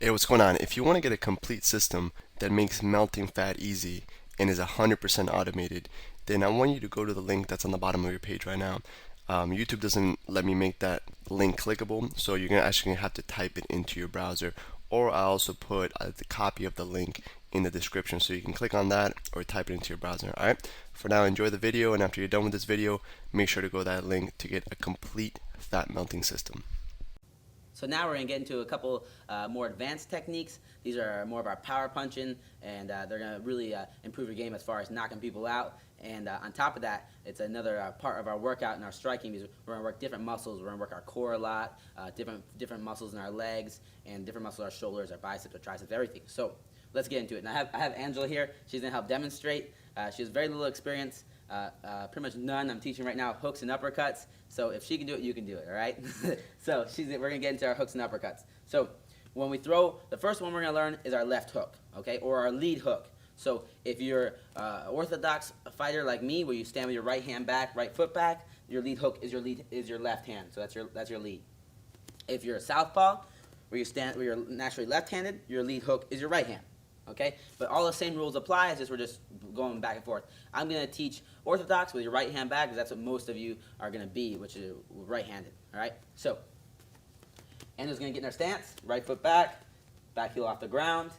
Hey, what's going on? If you want to get a complete system that makes melting fat easy and is 100% automated, then I want you to go to the link that's on the bottom of your page right now. YouTube doesn't let me make that link clickable, so you're actually gonna have to type it into your browser, or I also put the copy of the link in the description, so you can click on that or type it into your browser. All right. For now, enjoy the video, and after you're done with this video, make sure to go to that link to get a complete fat melting system. So now we're going to get into a couple more advanced techniques. These are more of our power punching, and they're going to really improve your game as far as knocking people out. And on top of that, it's another part of our workout and our striking, because we're going to work different muscles. We're going to work our core a lot, different muscles in our legs, and different muscles in our shoulders, our biceps, our triceps, everything. So let's get into it. And I have Angela here. She's going to help demonstrate. She has very little experience. Pretty much none. I'm teaching right now hooks and uppercuts. So if she can do it, you can do it, all right? So we're going to get into our hooks and uppercuts. So when we throw, the first one we're going to learn is our left hook, okay, or our lead hook. So if you're an orthodox fighter like me, where you stand with your right hand back, right foot back, your lead hook is your left hand. So that's your lead. If you're a southpaw, where you're naturally left-handed, your lead hook is your right hand. Okay, but all the same rules apply. It's just we're just going back and forth. I'm going to teach orthodox with your right hand back, because that's what most of you are going to be, which is right-handed. All right, so Anna's going to get in our stance, right foot back, back heel off the ground,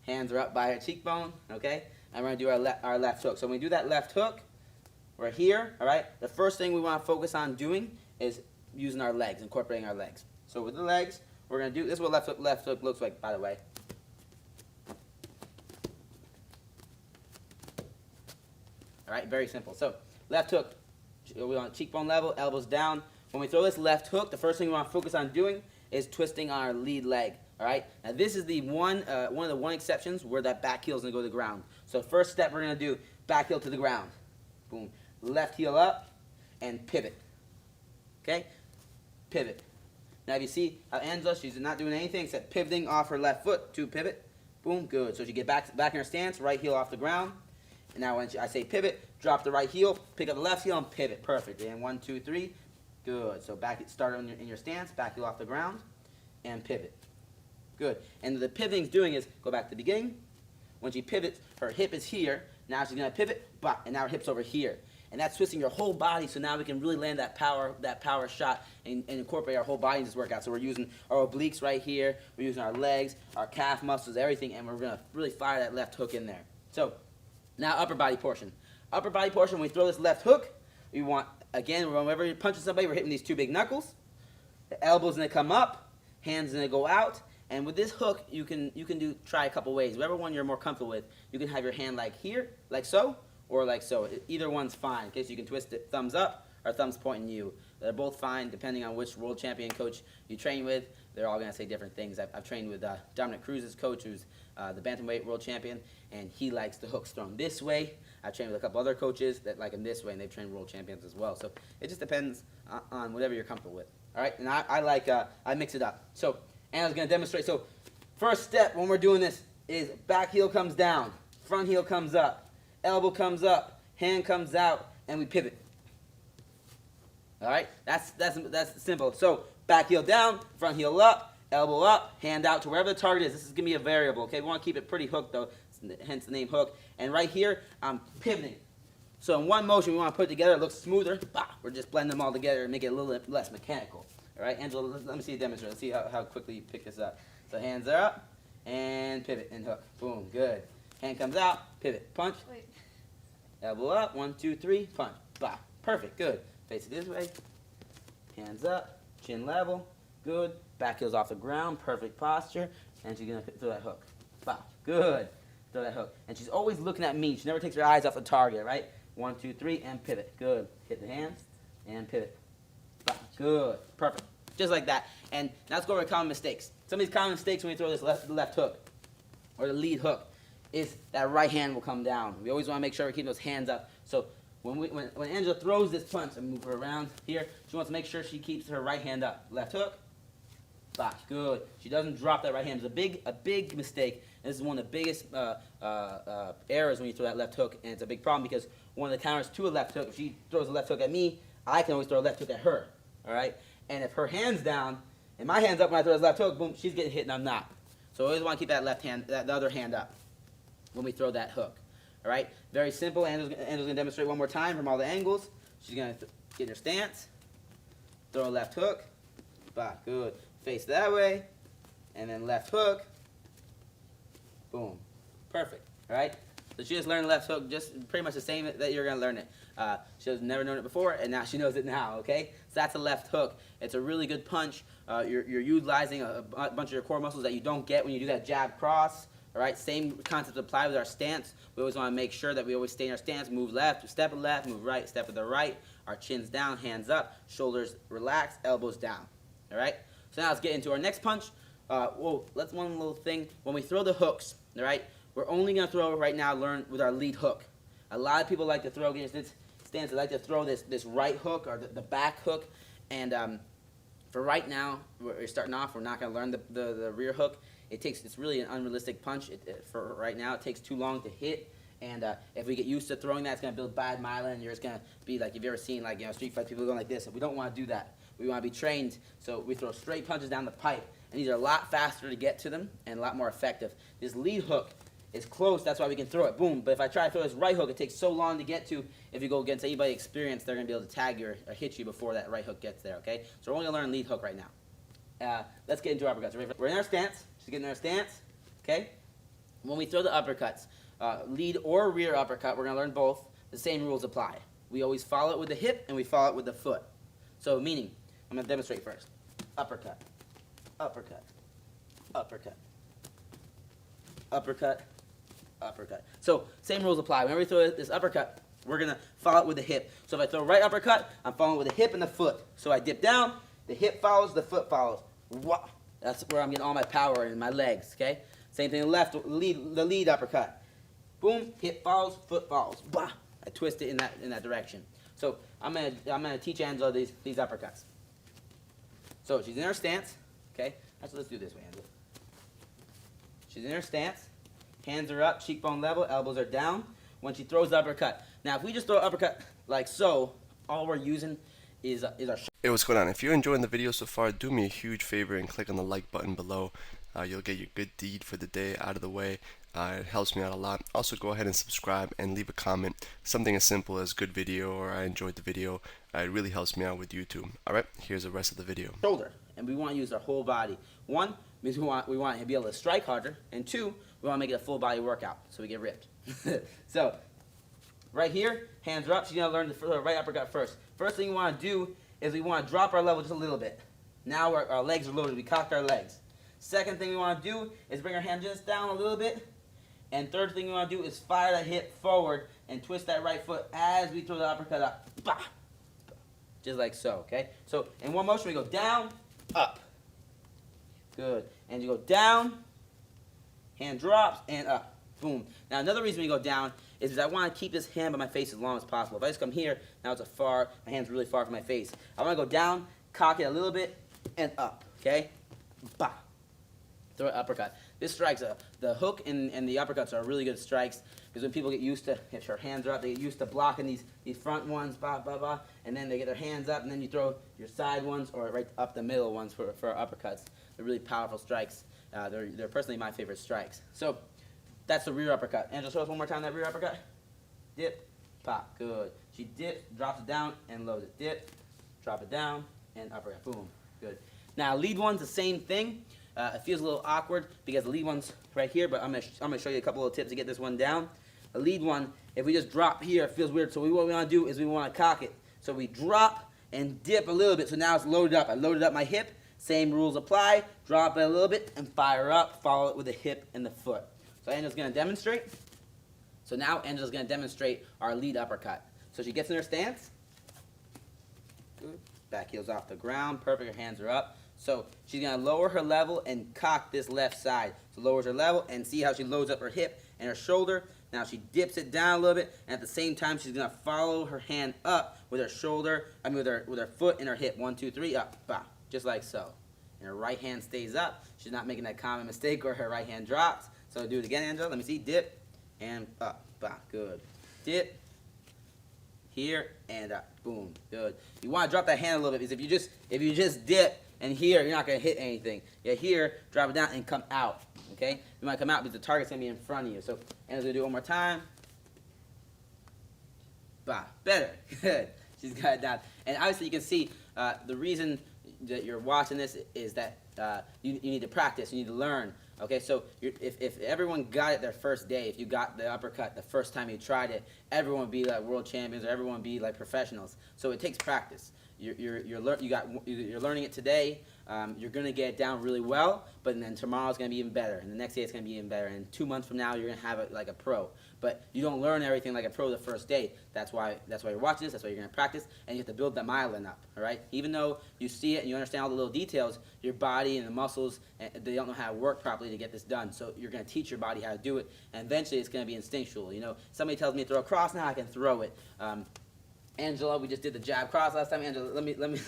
hands are up by her cheekbone. Okay, and we're going to do our left hook. So when we do that left hook, we're here. All right, the first thing we want to focus on doing is using our legs, incorporating our legs. So with the legs, we're going to do this. Is what left hook looks like, by the way. All right, very simple. So left hook, we're on cheekbone level, elbows down. When we throw this left hook, the first thing we want to focus on doing is twisting our lead leg. All right. Now this is the one of the exceptions where that back heel is going to go to the ground. So first step we're going to do back heel to the ground. Boom. Left heel up and pivot. Okay. Pivot. Now if you see how Angela, she's not doing anything except pivoting off her left foot to pivot. Boom. Good. So she get back in her stance, right heel off the ground. And now when I say pivot, drop the right heel, pick up the left heel, and pivot. Perfect. And 1, 2, 3. Good. So start in your stance, back heel off the ground, and pivot. Good. And the pivoting's doing is, go back to the beginning. When she pivots, her hip is here. Now she's going to pivot, and now her hip's over here. And that's twisting your whole body, so now we can really land that power shot and incorporate our whole body in this workout. So we're using our obliques right here. We're using our legs, our calf muscles, everything, and we're going to really fire that left hook in there. So now upper body portion. Upper body portion, when we throw this left hook, we want, again, whenever you're punching somebody, we're hitting these two big knuckles. The elbow's going to come up, hands going to go out. And with this hook, you can try a couple ways. Whatever one you're more comfortable with. You can have your hand like here, like so, or like so. Either one's fine. Okay, so you can twist it thumbs up or thumbs pointing you. They're both fine depending on which world champion coach you train with. They're all going to say different things. I've trained with Dominic Cruz's coach, who's the bantamweight world champion, and he likes the hooks thrown this way. I've trained with a couple other coaches that like them this way, and they've trained world champions as well. So it just depends on whatever you're comfortable with. All right, and I mix it up. So Anna's going to demonstrate. So first step when we're doing this is back heel comes down, front heel comes up, elbow comes up, hand comes out, and we pivot. All right, that's simple. So back heel down, front heel up, elbow up, hand out to wherever the target is. This is going to be a variable, okay? We want to keep it pretty hooked, though, hence the name hook. And right here, I'm pivoting. So in one motion, we want to put it together. It looks smoother. Bah, we're just blending them all together and make it a little less mechanical. All right, Angela, let me see you demonstrate. Let's see how quickly you pick this up. So hands are up, and pivot and hook. Boom, good. Hand comes out, pivot, punch. Wait. Elbow up, 1, 2, 3, punch. Bah, perfect, good. Face it this way. Hands up, chin level, good. Back heel's off the ground, perfect posture. And she's going to throw that hook. Bah, good. Throw that hook. And she's always looking at me. She never takes her eyes off the target, right? 1, 2, 3, and pivot. Good. Hit the hands, and pivot. Bah, good. Perfect. Just like that. And now let's go over common mistakes. Some of these common mistakes when we throw this left hook, or the lead hook, is that right hand will come down. We always want to make sure we keep those hands up. So when Angela throws this punch, and move her around here, she wants to make sure she keeps her right hand up. Left hook, bah, good. She doesn't drop that right hand. It's a big mistake. And this is one of the biggest errors when you throw that left hook, and it's a big problem because one of the counters to a left hook, if she throws a left hook at me, I can always throw a left hook at her. All right? And if her hand's down and my hand's up when I throw this left hook, boom, she's getting hit and I'm not. So always want to keep that left hand, the other hand up when we throw that hook. All right, very simple. Angela's going to demonstrate one more time from all the angles. She's going to get her stance, throw a left hook, bah, good. Face that way, and then left hook, boom, perfect. All right. So she just learned left hook, just pretty much the same that you're going to learn it. She has never known it before, and now she knows it now, okay? So that's a left hook. It's a really good punch. You're utilizing a bunch of your core muscles that you don't get when you do that jab cross, all right? Same concept apply with our stance. We always want to make sure that we always stay in our stance, move left, step to the left, move right, step to the right. Our chin's down, hands up, shoulders relaxed, elbows down, all right? So now let's get into our next punch. Let's one little thing. When we throw the hooks, all right, we're only going to throw right now, learn with our lead hook. A lot of people like to throw against this stance. They like to throw this right hook or the back hook. And for right now, we're starting off. We're not going to learn the rear hook. It's really an unrealistic punch. For right now, it takes too long to hit. And if we get used to throwing that, it's going to build bad myelin. And you're just going to be like, if you've ever seen street fight people going like this. We don't want to do that. We want to be trained. So we throw straight punches down the pipe. And these are a lot faster to get to them and a lot more effective. This lead hook is close, that's why we can throw it, boom. But if I try to throw this right hook, it takes so long to get to. If you go against anybody experienced, they're going to be able to tag you or hit you before that right hook gets there, okay? So we're only going to learn lead hook right now. Let's get into uppercuts. We're in our stance. She's getting in our stance, okay? When we throw the uppercuts, lead or rear uppercut, we're going to learn both. The same rules apply. We always follow it with the hip and we follow it with the foot. So meaning, I'm going to demonstrate first. Uppercut, uppercut, uppercut, uppercut, uppercut. So same rules apply. Whenever we throw this uppercut, we're going to follow it with the hip. So if I throw right uppercut, I'm following with the hip and the foot. So I dip down, the hip follows, the foot follows. Wah! That's where I'm getting all my power in my legs, okay? Same thing left, the lead uppercut. Boom, hip follows, foot follows. Bah! I twist it in that direction. So I'm gonna teach Angela these uppercuts. So she's in her stance, okay? Actually, let's do this way, Angela. She's in her stance. Hands are up, cheekbone level, elbows are down. When she throws the uppercut. Now, if we just throw an uppercut like so, all we're using is our Hey, what's going on? If you're enjoying the video so far, do me a huge favor and click on the like button below. You'll get your good deed for the day out of the way. It helps me out a lot. Also, go ahead and subscribe and leave a comment. Something as simple as good video or I enjoyed the video. It really helps me out with YouTube. Alright, here's the rest of the video. shoulder. And we want to use our whole body. One, means we want to be able to strike harder. And two, we want to make it a full body workout so we get ripped. So, right here, hands are up. She's going to learn the right uppercut first. First thing we want to do is we want to drop our level just a little bit. Now our legs are loaded. We cocked our legs. Second thing we want to do is bring our hand just down a little bit. And third thing we want to do is fire that hip forward and twist that right foot as we throw the uppercut up. Bah! Just like so, okay? So in one motion we go down, up. Good. And you go down, hand drops, and up. Boom. Now another reason we go down is because I want to keep this hand by my face as long as possible. If I just come here, now my hand's really far from my face. I want to go down, cock it a little bit, and up, okay? Bah! Throw an uppercut. This strikes, the hook and the uppercuts are really good strikes because when people get used to, if their hands are up, they get used to blocking these front ones, bah, bah, bah, and then they get their hands up, and then you throw your side ones or right up the middle ones for uppercuts. They're really powerful strikes. They're personally my favorite strikes. So that's the rear uppercut. Angela, show us one more time that rear uppercut. Dip, pop, good. She dips, drops it down, and loads it. Dip, drop it down, and uppercut. Boom, good. Now lead one's the same thing. It feels a little awkward because the lead one's right here, but I'm gonna show you a couple of tips to get this one down. The lead one, if we just drop here, it feels weird. So what we want to do is we want to cock it. So we drop and dip a little bit. So now it's loaded up. I loaded up my hip. Same rules apply. Drop it a little bit and fire up. Follow it with the hip and the foot. So Angela's gonna demonstrate. So now Angela's gonna demonstrate our lead uppercut. So she gets in her stance. Good. Back heels off the ground. Perfect. Her hands are up. So she's going to lower her level and cock this left side. So lowers her level and see how she loads up her hip and her shoulder. Now she dips it down a little bit, and at the same time she's going to follow her hand up with her shoulder, with her foot and her hip. 1, 2, 3, up, bah, just like so. And her right hand stays up. She's not making that common mistake where her right hand drops. So do it again, Angela. Let me see. Dip and up, bah, good. Dip. Here and up, boom, good. You want to drop that hand a little bit because if you just dip And here, you're not going to hit anything. Yeah, here, drop it down and come out. Okay? You might come out because the target's going to be in front of you. So, and as we do it one more time. Bah, better. Good. She's got it down. And obviously, you can see the reason that you're watching this is that you need to practice. You need to learn. Okay, so if everyone got it their first day, if you got the uppercut the first time you tried it, everyone would be like world champions, or everyone would be like professionals. So it takes practice. You're learning it today. You're gonna get it down really well, but then tomorrow's gonna be even better, and the next day it's gonna be even better, and 2 months from now you're gonna have it like a pro. But you don't learn everything like a pro the first day. That's why you're watching this. That's why you're gonna practice, and you have to build that myelin up. All right. Even though you see it and you understand all the little details, your body and the muscles they don't know how to work properly to get this done. So you're gonna teach your body how to do it, and eventually it's gonna be instinctual. You know, somebody tells me to throw a cross, now I can throw it. Angela, we just did the jab cross last time. Angela, let me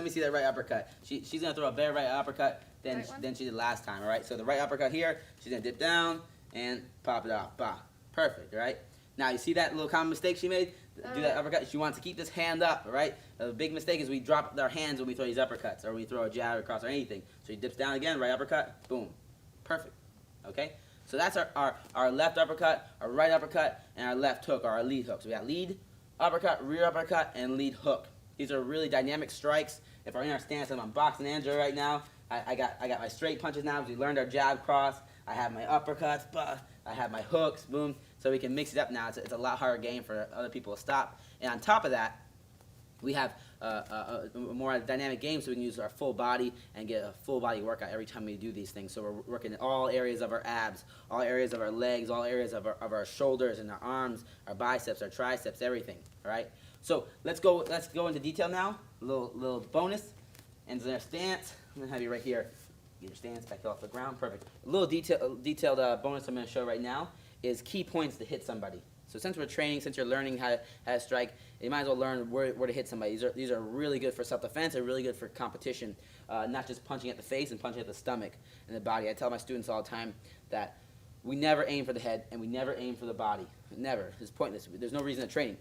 see that right uppercut. She's gonna throw a better right uppercut than she did last time. All right. So the right uppercut here, she's gonna dip down and pop it off. Bah, perfect. All right. Now you see that little common mistake she made. Do that uppercut. She wants to keep this hand up. All right. The big mistake is we drop our hands when we throw these uppercuts, or we throw a jab or cross or anything. So she dips down again, right uppercut, boom, perfect. Okay. So that's our left uppercut, our right uppercut, and our left hook, or our lead hook. So we got lead, uppercut, rear uppercut, and lead hook. These are really dynamic strikes. If we're in our stance, I'm boxing Angela right now. I got my straight punches now because we learned our jab cross. I have my uppercuts, I have my hooks, boom. So we can mix it up now. It's a lot harder game for other people to stop. And on top of that, we have a more dynamic game, so we can use our full body and get a full body workout every time we do these things. So we're working in all areas of our abs, all areas of our legs, all areas of our shoulders and our arms, our biceps, our triceps, everything. All right. So let's go into detail now. A little bonus. And their stance. I'm gonna have you right here. Get your stance back off the ground. Perfect. A little detailed bonus I'm gonna show right now is key points to hit somebody. So since we're training, since you're learning how to strike, you might as well learn where to hit somebody. These are really good for self-defense. They're really good for competition, not just punching at the face and punching at the stomach and the body. I tell my students all the time that we never aim for the head and we never aim for the body. Never. It's pointless. There's no reason to train.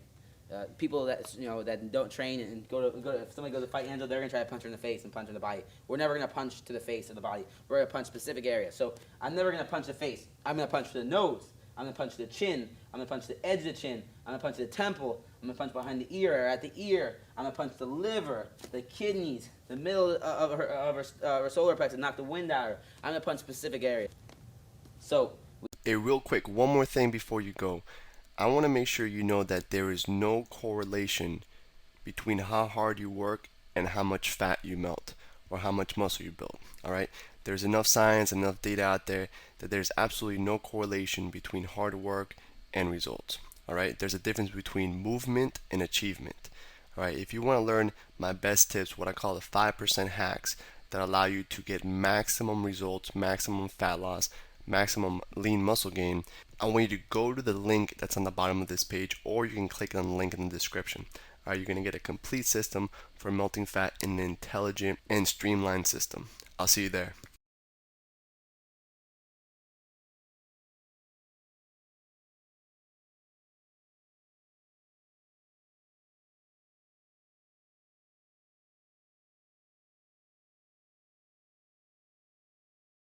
People that don't train and go to if somebody goes to fight Angela, they're gonna try to punch her in the face and punch her in the body. We're never gonna punch to the face or the body. We're gonna punch specific areas. So I'm never gonna punch the face. I'm gonna punch to the nose. I'm gonna punch the chin. I'm gonna punch the edge of the chin. I'm gonna punch the temple. I'm gonna punch behind the ear or at the ear. I'm gonna punch the liver, the kidneys, the middle of her solar plexus, knock the wind out of her. I'm gonna punch specific areas. So. Hey, real quick, one more thing before you go. I want to make sure you know that there is no correlation between how hard you work and how much fat you melt or how much muscle you build. All right? There's enough science, enough data out there that there's absolutely no correlation between hard work and results. All right? There's a difference between movement and achievement. All right? If you want to learn my best tips, what I call the 5% hacks that allow you to get maximum results, maximum fat loss, maximum lean muscle gain, I want you to go to the link that's on the bottom of this page, or you can click on the link in the description. All right, you're going to get a complete system for melting fat in an intelligent and streamlined system. I'll see you there.